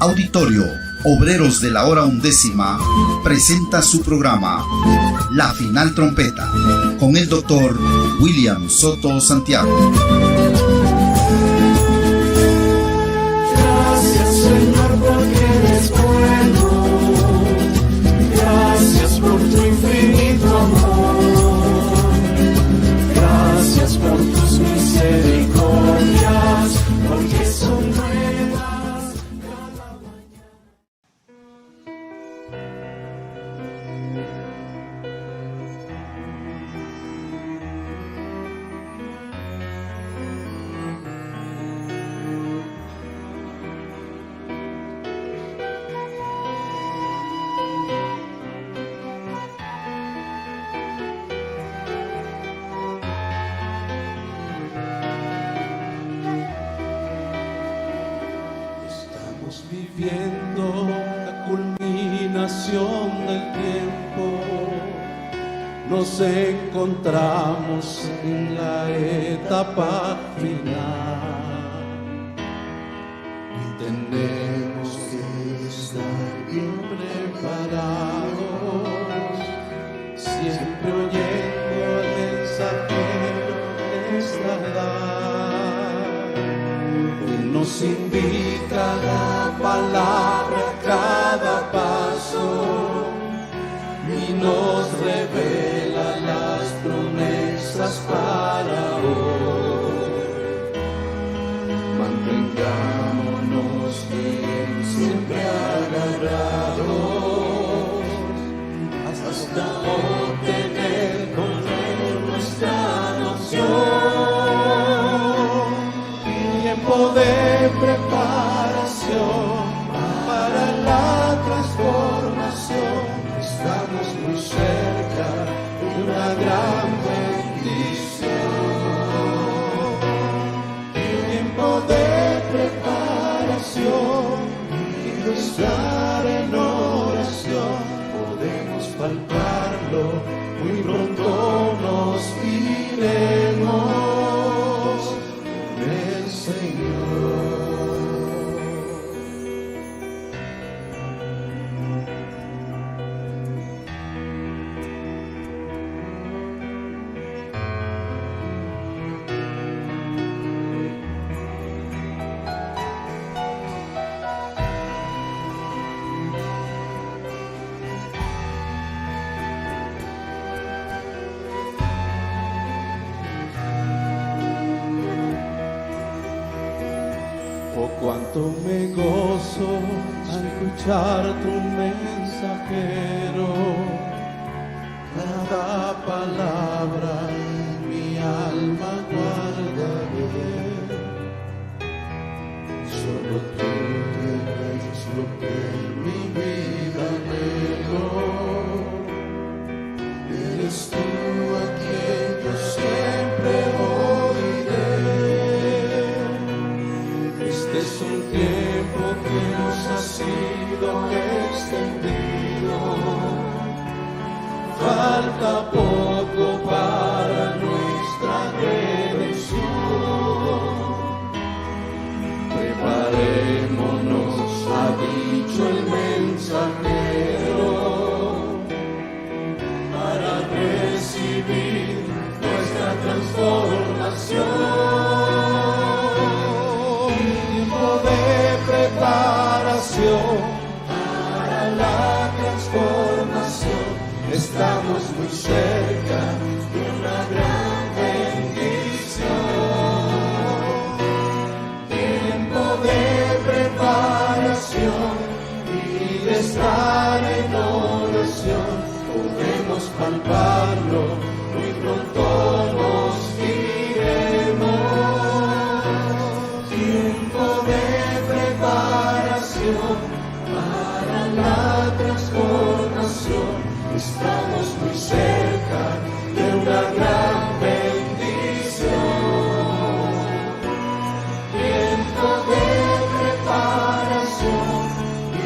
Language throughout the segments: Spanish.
Auditorio Obreros de la Hora Undécima presenta su programa La Final Trompeta con el doctor William Soto Santiago. Gracias, Señor, porque eres bueno. Gracias por tu infinito amor. Gracias por tus misericordias, porque son nuevas cada mañana. Viviendo la culminación del tiempo, nos encontramos en la etapa final y tenemos que estar bien preparados, siempre oyendo al mensajero de esta edad. Él nos invita a la palabra a cada paso y nos revela las promesas para hoy. Mantengámonos bien, siempre agarrados hasta obtener con él nuestra noción. Tiempo de preparación para la transformación. Estamos muy cerca de una gran bendición. Tiempo de preparación y de estar en oración. Podemos palparlo, muy pronto nos iremos con el Señor. Oh, cuánto me gozo al escuchar tu mensajero. Cada palabra mi alma guardaré. Solo tú eres lo que mi vida anhelo. Eres tú a quien yo siempre oiré. Este es un tiempo que nos ha sido extendido. Falta poco para nuestra redención. Preparémonos, ha dicho el mensajero, para recibir nuestra transformación. De preparación para la transformación. Estamos muy cerca de una gran bendición. Tiempo de preparación y de estar en oración. Podemos palparlo, muy pronto nos iremos. Tiempo de preparación para la transformación. Estamos muy cerca de una gran bendición. Tiempo de preparación y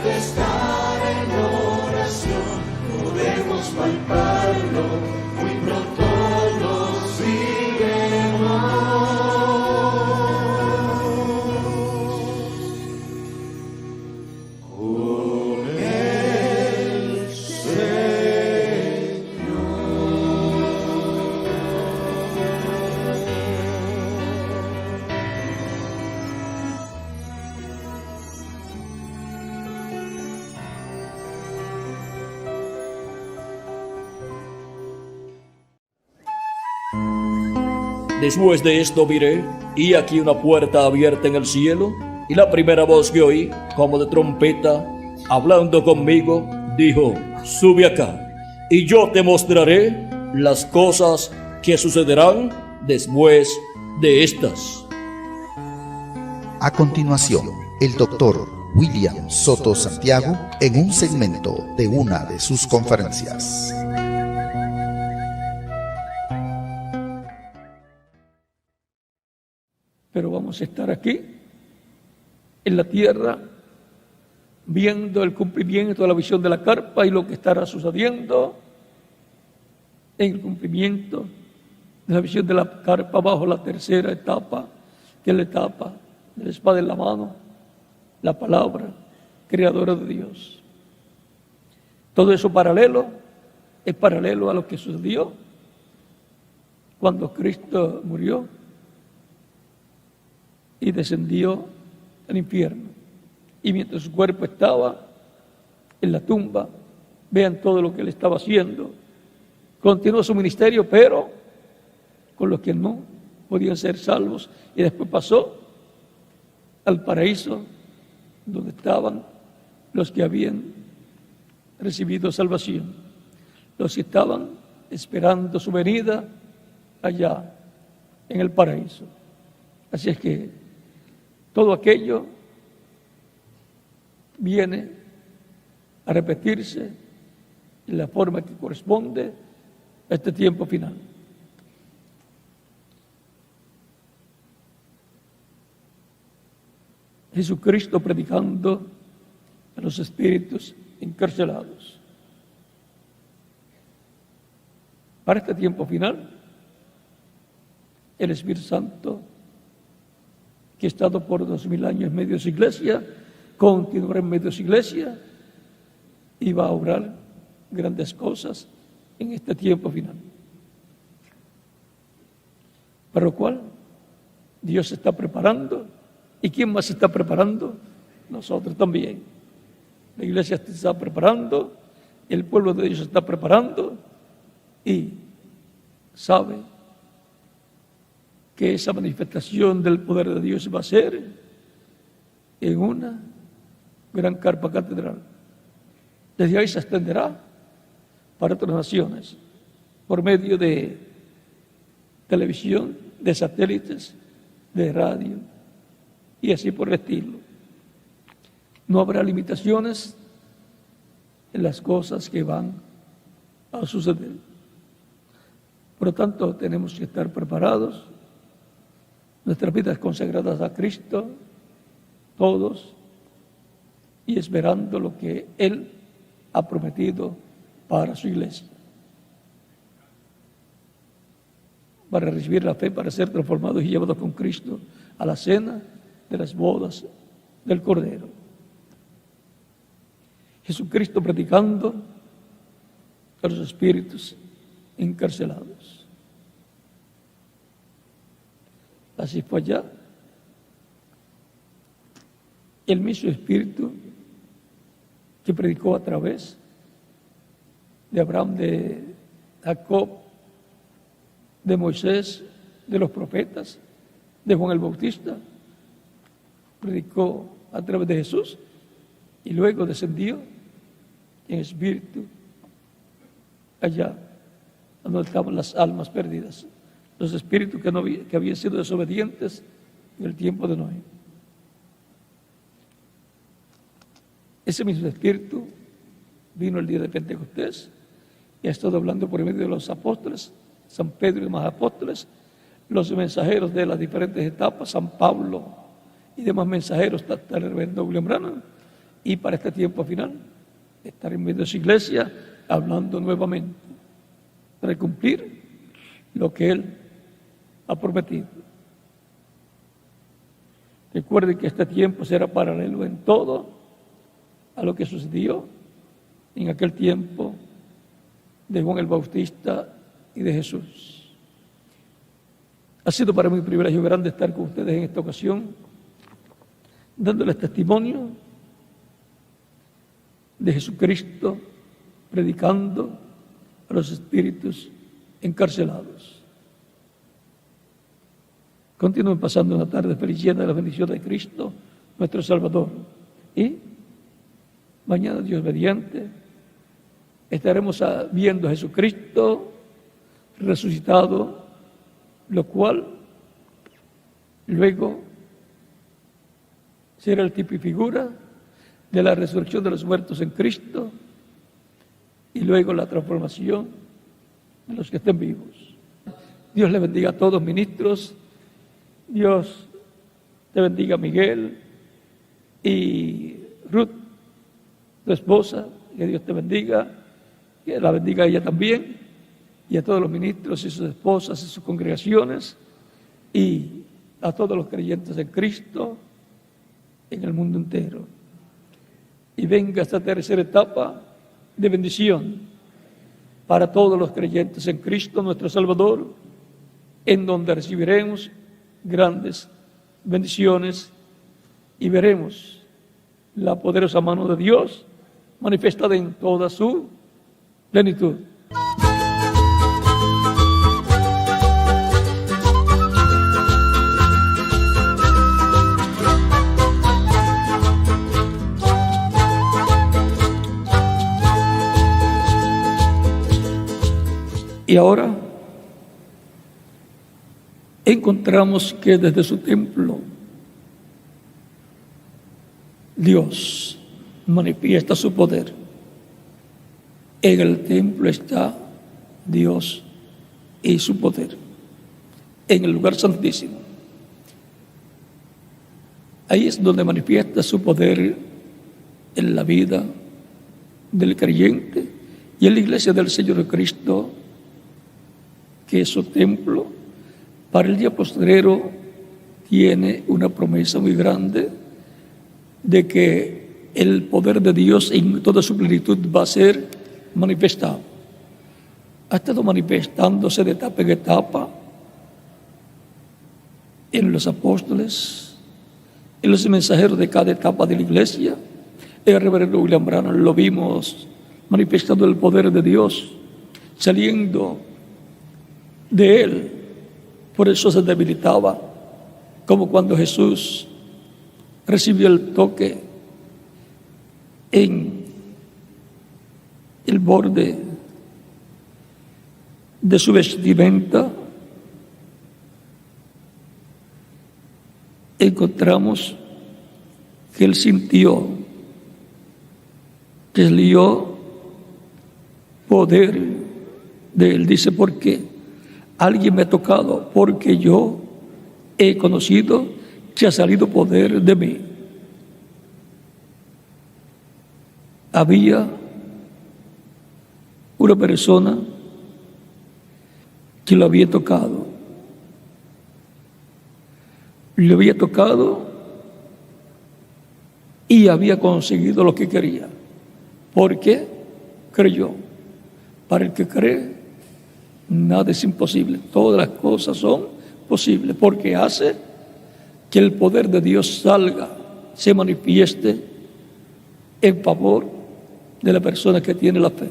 de estar en oración. Podemos palparlo. Después de esto miré, y aquí una puerta abierta en el cielo, y la primera voz que oí, como de trompeta, hablando conmigo, dijo: sube acá, y yo te mostraré las cosas que sucederán después de estas. A continuación, el doctor William Soto Santiago en un segmento de una de sus conferencias. Pero vamos a estar aquí, en la tierra, viendo el cumplimiento de la visión de la carpa y lo que estará sucediendo en el cumplimiento de la visión de la carpa bajo la tercera etapa, que es la etapa de la espada en la mano, la palabra creadora de Dios. Todo eso es paralelo a lo que sucedió cuando Cristo murió y descendió al infierno. Y mientras su cuerpo estaba en la tumba, vean todo lo que él estaba haciendo. Continuó su ministerio, pero con los que no podían ser salvos. Y después pasó al paraíso, donde estaban los que habían recibido salvación, los que estaban esperando su venida allá en el paraíso. Así es que todo aquello viene a repetirse en la forma que corresponde a este tiempo final. Jesucristo predicando a los espíritus encarcelados. Para este tiempo final, el Espíritu Santo, que ha estado por 2000 años en medio de su iglesia, continuará en medio de su iglesia y va a obrar grandes cosas en este tiempo final. Para lo cual, Dios se está preparando. ¿Y quién más se está preparando? Nosotros también. La iglesia se está preparando, el pueblo de Dios se está preparando y sabe que esa manifestación del poder de Dios va a ser en una gran carpa catedral. Desde ahí se extenderá para otras naciones por medio de televisión, de satélites, de radio y así por el estilo. No habrá limitaciones en las cosas que van a suceder. Por lo tanto, tenemos que estar preparados, nuestras vidas consagradas a Cristo, todos, y esperando lo que Él ha prometido para su iglesia. Para recibir la fe, para ser transformados y llevados con Cristo a la cena de las bodas del Cordero. Jesucristo predicando a los espíritus encarcelados. Así fue allá. El mismo espíritu que predicó a través de Abraham, de Jacob, de Moisés, de los profetas, de Juan el Bautista, predicó a través de Jesús y luego descendió en espíritu allá donde estaban las almas perdidas, los espíritus que habían sido desobedientes en el tiempo de Noé. Ese mismo espíritu vino el día de Pentecostés y ha estado hablando por medio de los apóstoles, San Pedro y demás apóstoles, los mensajeros de las diferentes etapas, San Pablo y demás mensajeros, hasta el reverendo William Branham, y para este tiempo final, estar en medio de su iglesia, hablando nuevamente, para cumplir lo que Él ha prometido. Recuerden que este tiempo será paralelo en todo a lo que sucedió en aquel tiempo de Juan el Bautista y de Jesús. Ha sido para mí un privilegio grande estar con ustedes en esta ocasión, dándoles testimonio de Jesucristo predicando a los espíritus encarcelados. Continúen pasando una tarde feliz llena de la bendición de Cristo, nuestro Salvador. Y mañana, Dios mediante, estaremos viendo a Jesucristo resucitado, lo cual luego será el tipo y figura de la resurrección de los muertos en Cristo y luego la transformación de los que estén vivos. Dios le bendiga a todos, ministros. Dios te bendiga, Miguel y Ruth, tu esposa. Que Dios te bendiga, que la bendiga a ella también, y a todos los ministros y sus esposas y sus congregaciones, y a todos los creyentes en Cristo en el mundo entero. Y venga esta tercera etapa de bendición para todos los creyentes en Cristo, nuestro Salvador, en donde recibiremos grandes bendiciones y veremos la poderosa mano de Dios manifestada en toda su plenitud. Y ahora encontramos que desde su templo Dios manifiesta su poder. En el templo está Dios y su poder, en el lugar santísimo. Ahí es donde manifiesta su poder en la vida del creyente y en la iglesia del Señor Cristo, que es su templo. Para el día postrero tiene una promesa muy grande de que el poder de Dios en toda su plenitud va a ser manifestado. Ha estado manifestándose de etapa en etapa en los apóstoles, en los mensajeros de cada etapa de la iglesia. El reverendo William Branham lo vimos manifestando el poder de Dios, saliendo de él. Por eso se debilitaba, como cuando Jesús recibió el toque en el borde de su vestimenta. Encontramos que él sintió que le dio poder de él. Dice, ¿por qué? Alguien me ha tocado, porque yo he conocido que ha salido poder de mí. Había una persona que lo había tocado. Lo había tocado y había conseguido lo que quería. Porque creyó. Para el que cree, nada es imposible. Todas las cosas son posibles, porque hace que el poder de Dios salga, se manifieste en favor de la persona que tiene la fe.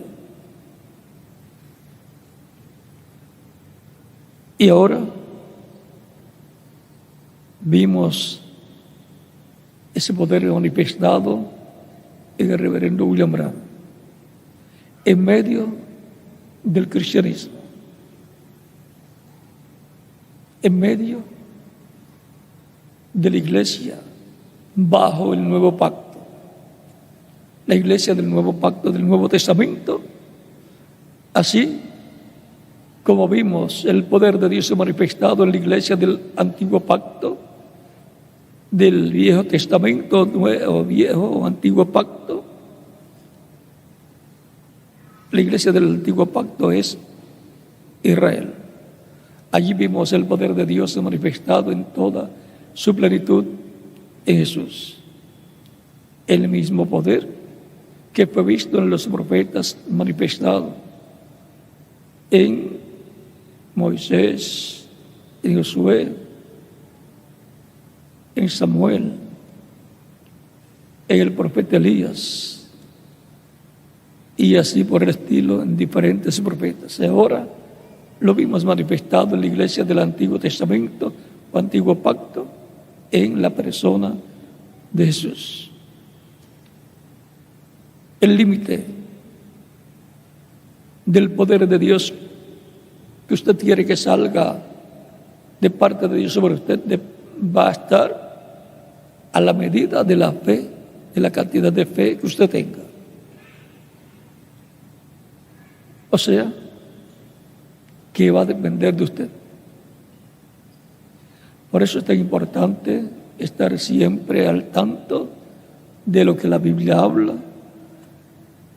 Y ahora vimos ese poder manifestado en el reverendo William Branham, en medio del cristianismo, en medio de la iglesia bajo el nuevo pacto, la iglesia del nuevo pacto, del Nuevo Testamento. Así como vimos el poder de Dios manifestado en la iglesia del antiguo pacto, del Viejo Testamento, nuevo, viejo o antiguo pacto. La iglesia del antiguo pacto es Israel. Allí vimos el poder de Dios manifestado en toda su plenitud en Jesús. El mismo poder que fue visto en los profetas manifestado en Moisés, en Josué, en Samuel, en el profeta Elías, y así por el estilo en diferentes profetas. Ahora lo vimos manifestado en la iglesia del Antiguo Testamento antiguo pacto en la persona de Jesús. El límite del poder de Dios que usted quiere que salga de parte de Dios sobre usted va a estar a la medida de la fe, de la cantidad de fe que usted tenga. O sea, que va a depender de usted. Por eso es tan importante estar siempre al tanto de lo que la Biblia habla,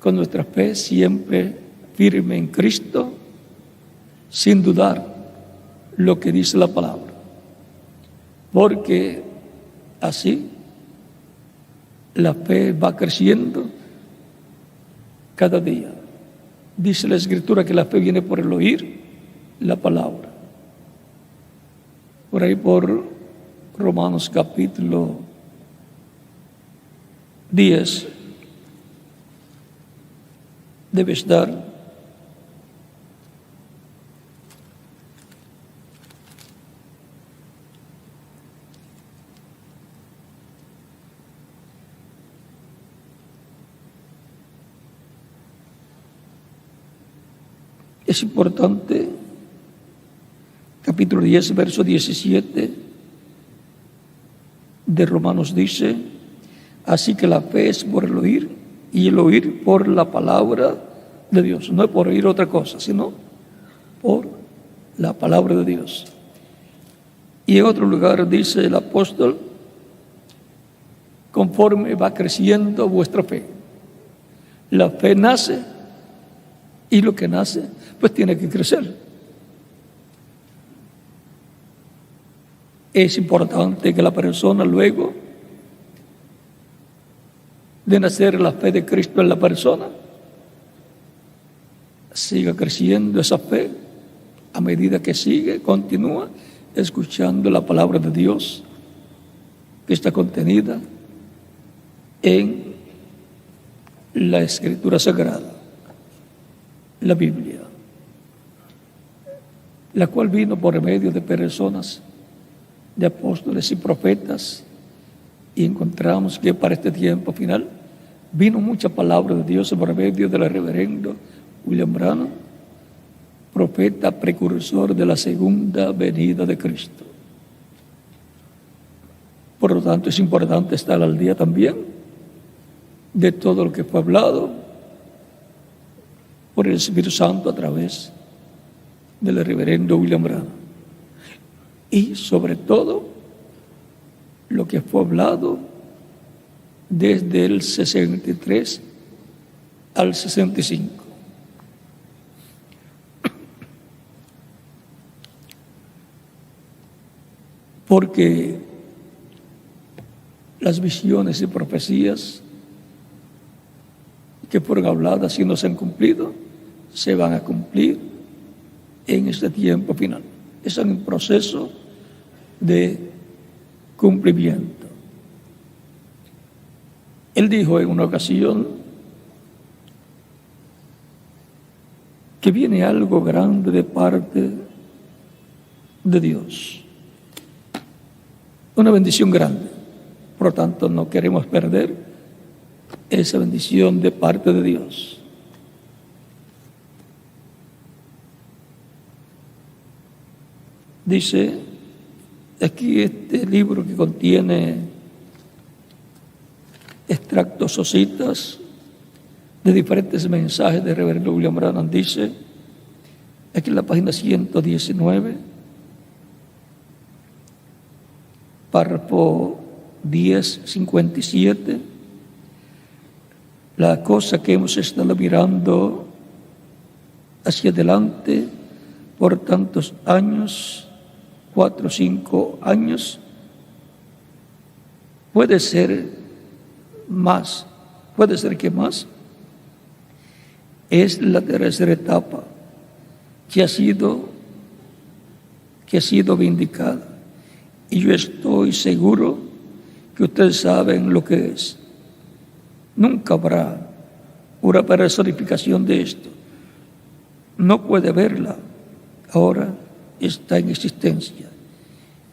con nuestra fe siempre firme en Cristo, sin dudar lo que dice la palabra. Porque así la fe va creciendo cada día. Dice la Escritura que la fe viene por el oír la palabra. Por ahí por Romanos capítulo 10 debe estar es importante. Capítulo 10, verso 17 de Romanos dice: así que la fe es por el oír, y el oír por la palabra de Dios. No es por oír otra cosa, sino por la palabra de Dios. Y en otro lugar dice el apóstol: conforme va creciendo vuestra fe. La fe nace, y lo que nace, pues tiene que crecer. Es importante que la persona, luego de nacer la fe de Cristo en la persona, siga creciendo esa fe a medida que sigue, continúa escuchando la palabra de Dios que está contenida en la Escritura Sagrada, la Biblia, la cual vino por medio de personas, de apóstoles y profetas, y encontramos que para este tiempo final vino mucha palabra de Dios por medio del reverendo William Branham, profeta precursor de la segunda venida de Cristo. Por lo tanto, es importante estar al día también de todo lo que fue hablado por el Espíritu Santo a través del reverendo William Branham. Y sobre todo, lo que fue hablado desde el 63 al 65. Porque las visiones y profecías que fueron habladas y no se han cumplido, se van a cumplir en este tiempo final. Están en proceso de cumplimiento. Él dijo en una ocasión que viene algo grande de parte de Dios. Una bendición grande. Por lo tanto, no queremos perder esa bendición de parte de Dios. Dice aquí este libro que contiene extractos o citas de diferentes mensajes de reverendo William Branham. Dice aquí en la página 119, párrafo 10:57, la cosa que hemos estado mirando hacia adelante por tantos años, 4 o 5 años, puede ser más, puede ser que más, es la tercera etapa que ha sido vindicada. Y yo estoy seguro que ustedes saben lo que es. Nunca habrá una personificación de esto. No puede verla, ahora está en existencia.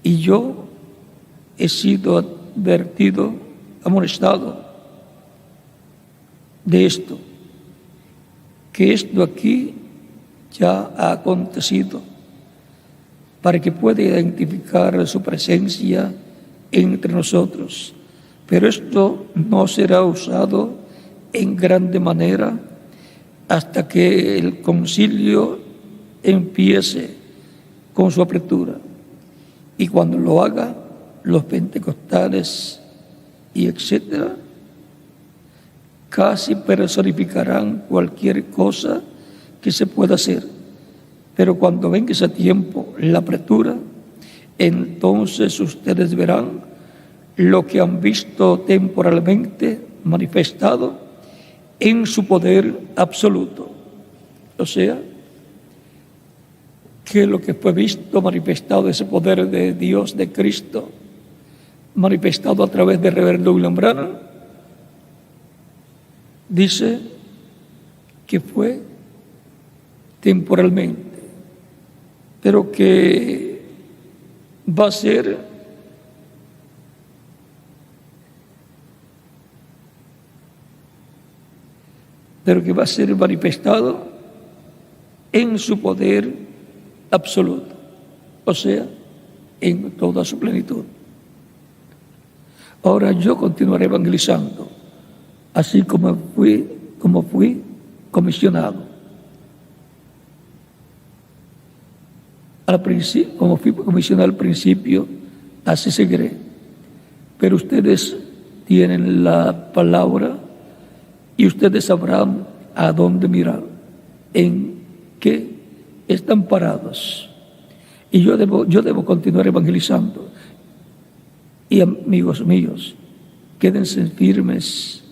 Y yo he sido advertido, amonestado de esto, que esto aquí ya ha acontecido, para que pueda identificar su presencia entre nosotros. Pero esto no será usado en grande manera hasta que el concilio empiece con su apertura. Y cuando lo haga, los pentecostales y etcétera, casi personificarán cualquier cosa que se pueda hacer. Pero cuando venga ese tiempo, la apertura, entonces ustedes verán lo que han visto temporalmente manifestado en su poder absoluto. O sea, que lo que fue visto manifestado, ese poder de Dios, de Cristo, manifestado a través de Reverendo William Branham, dice que fue temporalmente, pero que va a ser manifestado en su poder absoluto, o sea, en toda su plenitud. Ahora yo continuaré evangelizando, así como fui comisionado. Como fui comisionado al principio, así seguiré. Pero ustedes tienen la palabra y ustedes sabrán a dónde mirar, en qué están parados. Y yo debo continuar evangelizando. Y amigos míos, quédense firmes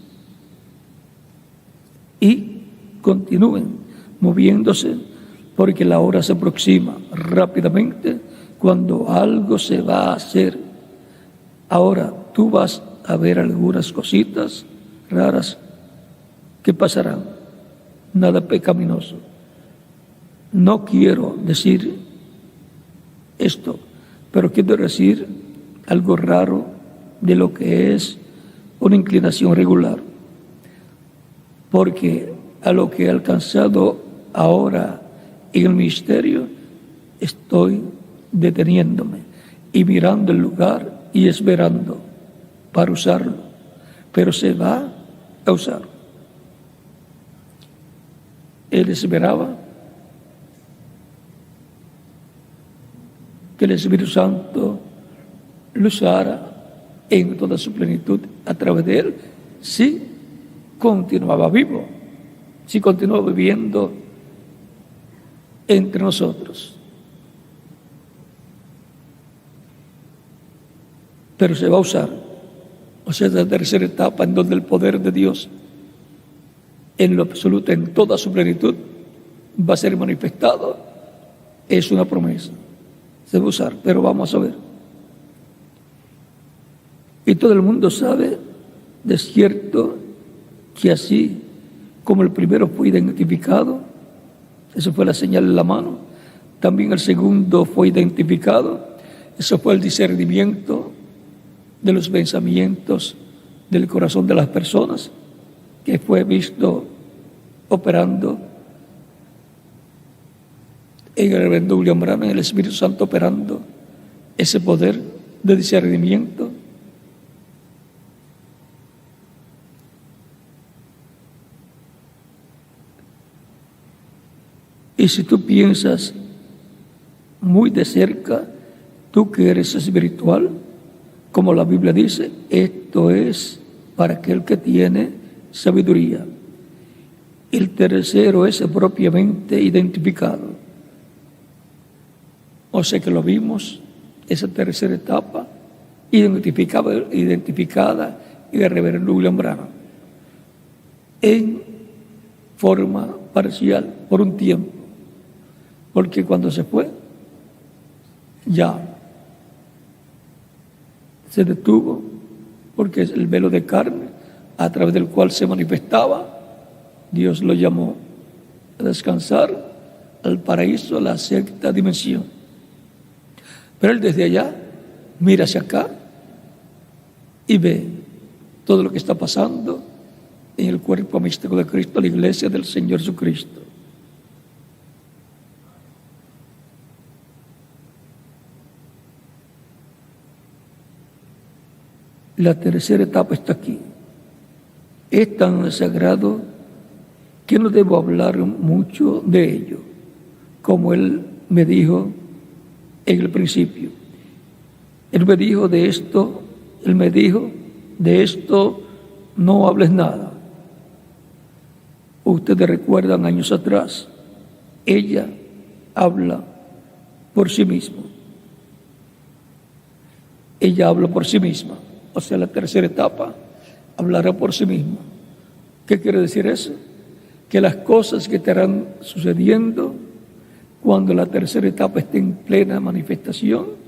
y continúen moviéndose, porque la hora se aproxima rápidamente cuando algo se va a hacer. Ahora tú vas a ver algunas cositas raras que pasarán, nada pecaminoso. No quiero decir esto, pero quiero decir algo raro de lo que es una inclinación regular, porque a lo que he alcanzado ahora en el ministerio, estoy deteniéndome y mirando el lugar y esperando para usarlo, pero se va a usar. Él esperaba que el Espíritu Santo lo usara en toda su plenitud a través de él, si continuaba vivo, si continuaba viviendo entre nosotros. Pero se va a usar, o sea, la tercera etapa en donde el poder de Dios en lo absoluto, en toda su plenitud, va a ser manifestado. Es una promesa, se va a usar, pero vamos a ver. Y todo el mundo sabe de cierto que así como el primero fue identificado, eso fue la señal en la mano, también el segundo fue identificado, eso fue el discernimiento de los pensamientos del corazón de las personas, que fue visto operando en el Reverendo William Branham, el Espíritu Santo operando ese poder de discernimiento. Y si tú piensas muy de cerca, tú que eres espiritual, como la Biblia dice, esto es para aquel que tiene sabiduría. El tercero es propiamente identificado. O sea que lo vimos, esa tercera etapa, identificada y de Reverendo William Branham, en forma parcial, por un tiempo. Porque cuando se fue, ya se detuvo, porque es el velo de carne a través del cual se manifestaba. Dios lo llamó a descansar al paraíso, a la sexta dimensión. Pero él desde allá mira hacia acá y ve todo lo que está pasando en el cuerpo místico de Cristo, la iglesia del Señor Jesucristo. La tercera etapa está aquí. Es tan sagrado que no debo hablar mucho de ello, como Él me dijo en el principio. Él me dijo de esto no hables nada. Ustedes recuerdan años atrás, ella habla por sí misma. Ella habla por sí misma. O sea, la tercera etapa hablará por sí misma. ¿Qué quiere decir eso? Que las cosas que estarán sucediendo cuando la tercera etapa esté en plena manifestación,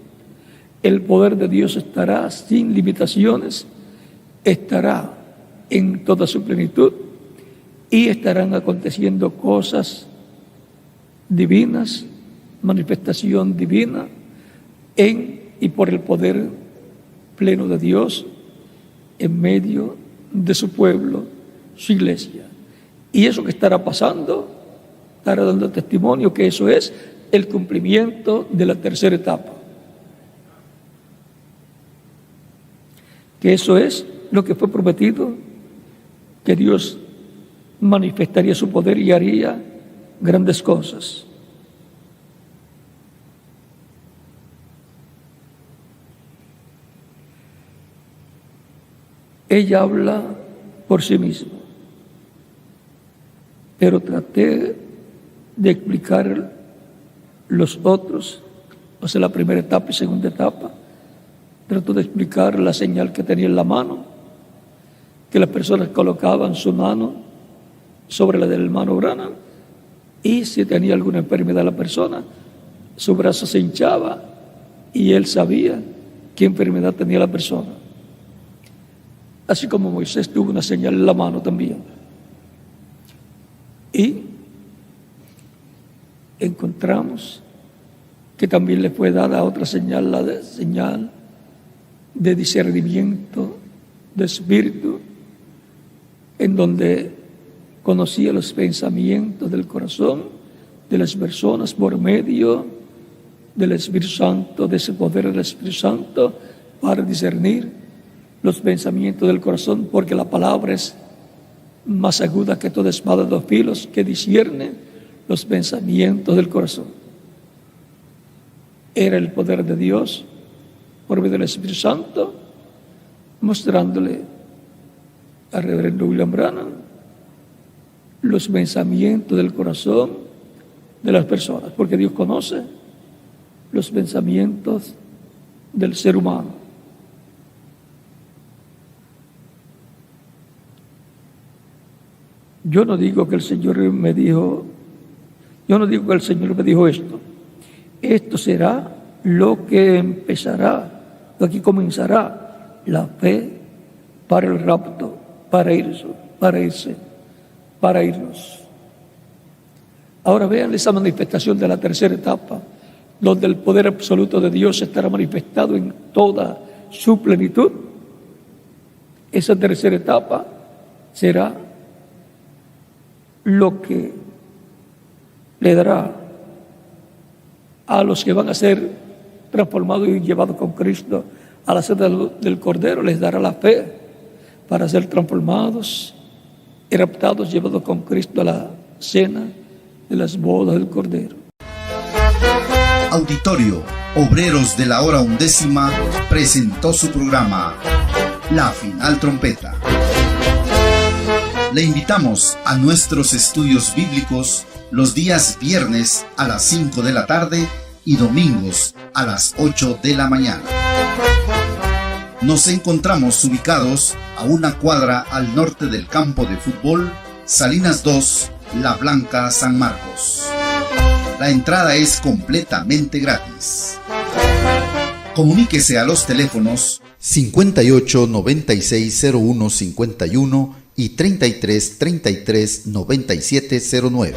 el poder de Dios estará sin limitaciones, estará en toda su plenitud y estarán aconteciendo cosas divinas, manifestación divina en y por el poder pleno de Dios en medio de su pueblo, su iglesia. Y eso que estará pasando, estará dando testimonio que eso es el cumplimiento de la tercera etapa. Que eso es lo que fue prometido, que Dios manifestaría su poder y haría grandes cosas. Ella habla por sí misma, pero traté de explicar los otros, o sea, la primera etapa y segunda etapa. Trato de explicar la señal que tenía en la mano, que las personas colocaban su mano sobre la del hermano Branham, y si tenía alguna enfermedad la persona, su brazo se hinchaba y él sabía qué enfermedad tenía la persona. Así como Moisés tuvo una señal en la mano también. Y encontramos que también le fue dada otra señal, la señal de discernimiento de espíritu, en donde conocía los pensamientos del corazón de las personas por medio del Espíritu Santo, de ese poder del Espíritu Santo, para discernir los pensamientos del corazón, porque la palabra es más aguda que toda espada de dos filos, que discierne los pensamientos del corazón. Era el poder de Dios por medio del Espíritu Santo, mostrándole al reverendo William Branham los pensamientos del corazón de las personas, porque Dios conoce los pensamientos del ser humano. Yo no digo que el Señor me dijo esto. Esto será lo que empezará, lo que comenzará la fe para el rapto, para irnos. Ahora vean esa manifestación de la tercera etapa, donde el poder absoluto de Dios estará manifestado en toda su plenitud. Esa tercera etapa será lo que le dará a los que van a ser transformados y llevados con Cristo a la cena del Cordero, les dará la fe para ser transformados y raptados, llevados con Cristo a la cena de las bodas del Cordero. Auditorio Obreros de la Hora Undécima presentó su programa La Final Trompeta. Le invitamos a nuestros estudios bíblicos los días viernes a las 5 de la tarde y domingos a las 8 de la mañana. Nos encontramos ubicados a una cuadra al norte del campo de fútbol Salinas 2, La Blanca, San Marcos. La entrada es completamente gratis. Comuníquese a los teléfonos 58 96 01 51 y 33 33 97 09.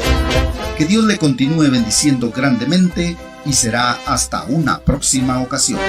Que Dios le continúe bendiciendo grandemente y será hasta una próxima ocasión.